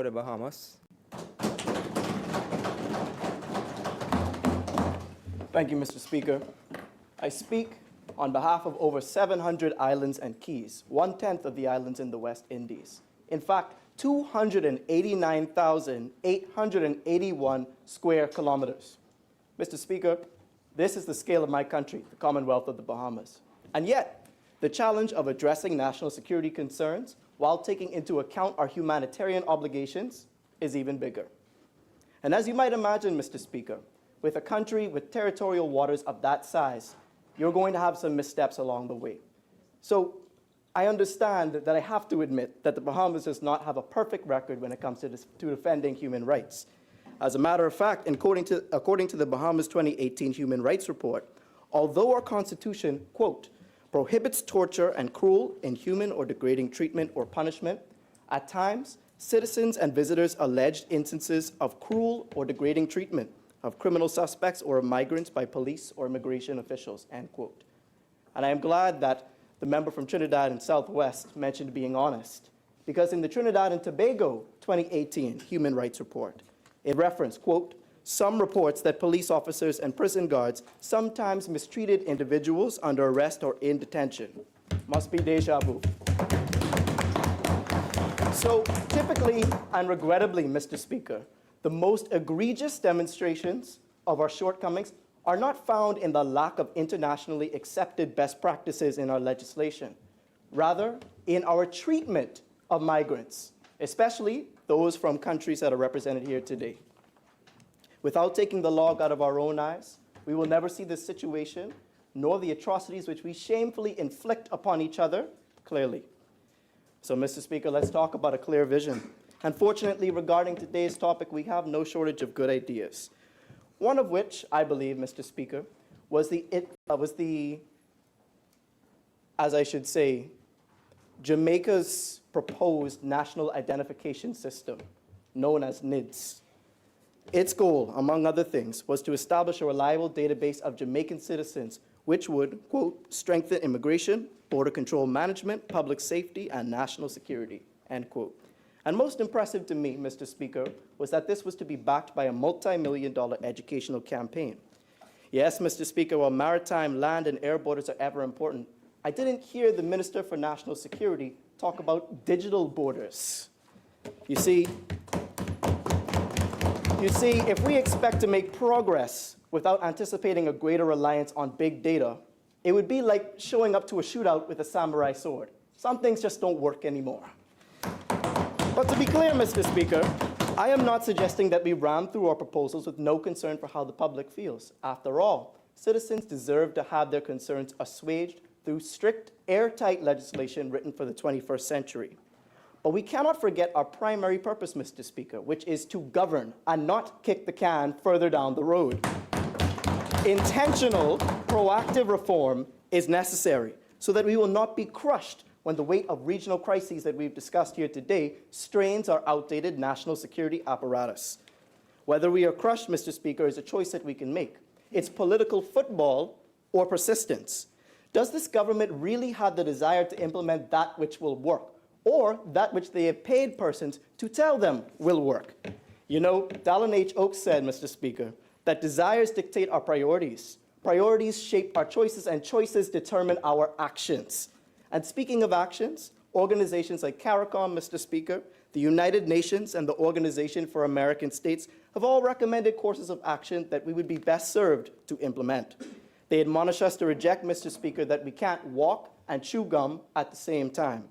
of the Bahamas. Thank you, Mr. Speaker. I speak on behalf of over 700 islands and keys, 1/10 of the islands in the West Indies. In fact, 289,881 square kilometers. Mr. Speaker, this is the scale of my country, the Commonwealth of the Bahamas. And yet, the challenge of addressing national security concerns while taking into account our humanitarian obligations is even bigger. And as you might imagine, Mr. Speaker, with a country with territorial waters of that size, you're going to have some missteps along the way. So I understand that I have to admit that the Bahamas does not have a perfect record when it comes to defending human rights. As a matter of fact, according to the Bahamas 2018 Human Rights Report, although our Constitution, quote, prohibits torture and cruel, inhuman, or degrading treatment or punishment, at times, citizens and visitors alleged instances of cruel or degrading treatment of criminal suspects or of migrants by police or immigration officials, end quote. And I am glad that the member from Trinidad and Southwest mentioned being honest, because in the Trinidad and Tobago 2018 Human Rights Report, it referenced, quote, some reports that police officers and prison guards sometimes mistreated individuals under arrest or in detention. Must be deja vu. So typically and regrettably, Mr. Speaker, the most egregious demonstrations of our shortcomings are not found in the lack of internationally accepted best practices in our legislation, rather in our treatment of migrants, especially those from countries that are represented here today. Without taking the log out of our own eyes, we will never see this situation, nor the atrocities which we shamefully inflict upon each other clearly. So, Mr. Speaker, let's talk about a clear vision. Unfortunately, regarding today's topic, we have no shortage of good ideas. One of which, I believe, Mr. Speaker, was Jamaica's proposed national identification system, known as NIDS. Its goal, among other things, was to establish a reliable database of Jamaican citizens, which would, quote, strengthen immigration, border control management, public safety, and national security, end quote. And most impressive to me, Mr. Speaker, was that this was to be backed by a multi-million-dollar educational campaign. Yes, Mr. Speaker, while maritime, land, and air borders are ever important, I didn't hear the Minister for National Security talk about digital borders. You see, if we expect to make progress without anticipating a greater reliance on big data, it would be like showing up to a shootout with a samurai sword. Some things just don't work anymore. But to be clear, Mr. Speaker, I am not suggesting that we ram through our proposals with no concern for how the public feels. After all, citizens deserve to have their concerns assuaged through strict, airtight legislation written for the 21st century. But we cannot forget our primary purpose, Mr. Speaker, which is to govern and not kick the can further down the road. Intentional, proactive reform is necessary so that we will not be crushed when the weight of regional crises that we've discussed here today strains our outdated national security apparatus. Whether we are crushed, Mr. Speaker, is a choice that we can make. It's political football or persistence. Does this government really have the desire to implement that which will work, or that which they have paid persons to tell them will work? You know, Dallin H. Oaks said, Mr. Speaker, that desires dictate our priorities. Priorities shape our choices, and choices determine our actions. And speaking of actions, organizations like CARICOM, Mr. Speaker, the United Nations, and the Organization for American States have all recommended courses of action that we would be best served to implement. They admonish us to reject, Mr. Speaker, that we can't walk and chew gum at the same time.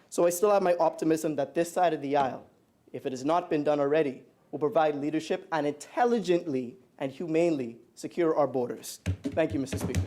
So I still have my optimism that this side of the aisle, if it has not been done already, will provide leadership and intelligently and humanely secure our borders. Thank you, Mr. Speaker.